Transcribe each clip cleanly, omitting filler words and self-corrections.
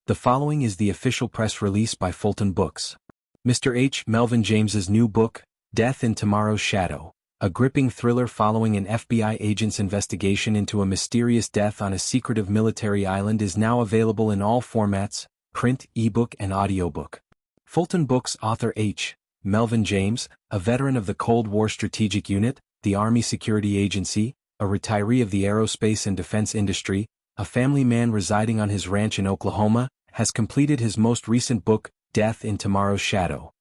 The following is the official press release by Fulton Books. Mr. H. Melvin James's new book, Death in Tomorrow's Shadow, a gripping thriller following an FBI agent's investigation into a mysterious death on a secretive military island, is now available in all formats: print, ebook, and audiobook. Fulton Books author H. Melvin James, a veteran of the Cold War Strategic Unit, the Army Security Agency, a retiree of the aerospace and defense industry, a family man residing on his ranch in Oklahoma, has completed his most recent book, Death in Tomorrow's Shadow,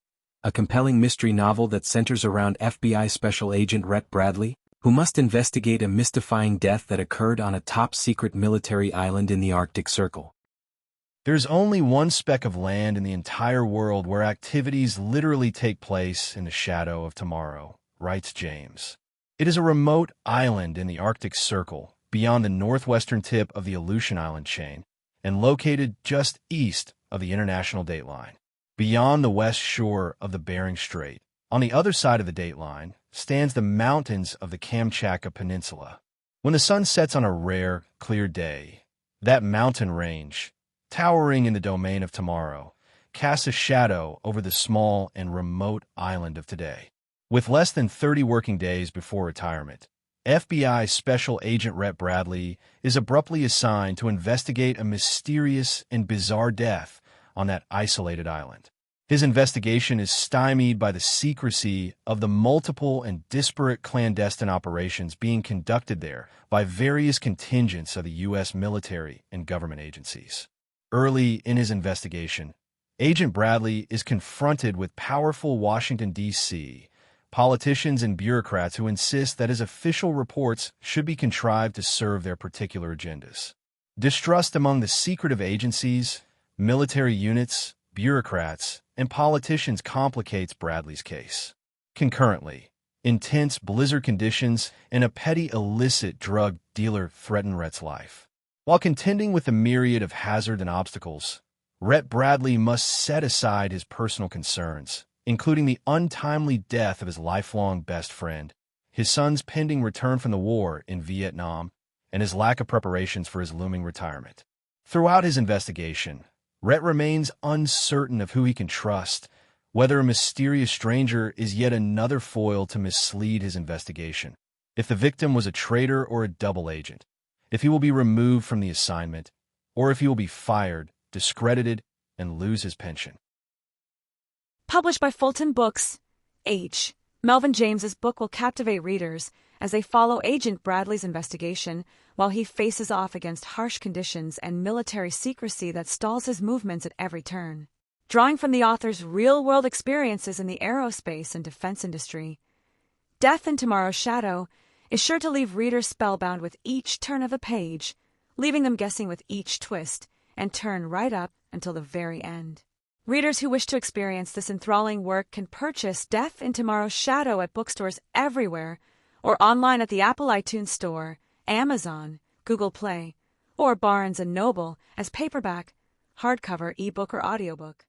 a compelling mystery novel that centers around FBI Special Agent Rhett Bradley, who must investigate a mystifying death that occurred on a top-secret military island in the Arctic Circle. There's only one speck of land in the entire world where activities literally take place in the shadow of tomorrow, writes James. It is a remote island in the Arctic Circle, beyond the northwestern tip of the Aleutian Island chain, and located just east of the international dateline. Beyond the west shore of the Bering Strait, on the other side of the dateline, stands the mountains of the Kamchatka Peninsula. When the sun sets on a rare, clear day, that mountain range, towering in the domain of tomorrow, casts a shadow over the small and remote island of today. With less than 30 working days before retirement, FBI Special Agent Rhett Bradley is abruptly assigned to investigate a mysterious and bizarre death on that isolated island. His investigation is stymied by the secrecy of the multiple and disparate clandestine operations being conducted there by various contingents of the U.S. military and government agencies. Early in his investigation, Agent Bradley is confronted with powerful Washington, D.C. politicians and bureaucrats who insist that his official reports should be contrived to serve their particular agendas. Distrust among the secretive agencies, military units, bureaucrats, and politicians complicates Bradley's case. Concurrently, intense blizzard conditions and a petty illicit drug dealer threaten Rhett's life. While contending with a myriad of hazards and obstacles, Rhett Bradley must set aside his personal concerns, including the untimely death of his lifelong best friend, his son's pending return from the war in Vietnam, and his lack of preparations for his looming retirement. Throughout his investigation, Rhett remains uncertain of who he can trust, whether a mysterious stranger is yet another foil to mislead his investigation, if the victim was a traitor or a double agent, if he will be removed from the assignment, or if he will be fired, discredited, and lose his pension. Published by Fulton Books, H. Melvin James's book will captivate readers as they follow Agent Bradley's investigation while he faces off against harsh conditions and military secrecy that stalls his movements at every turn. Drawing from the author's real-world experiences in the aerospace and defense industry, Death in Tomorrow's Shadow is sure to leave readers spellbound with each turn of a page, leaving them guessing with each twist and turn right up until the very end. Readers who wish to experience this enthralling work can purchase Death in Tomorrow's Shadow at bookstores everywhere or online at the Apple iTunes Store, Amazon, Google Play, or Barnes & Noble as paperback, hardcover, ebook, or audiobook.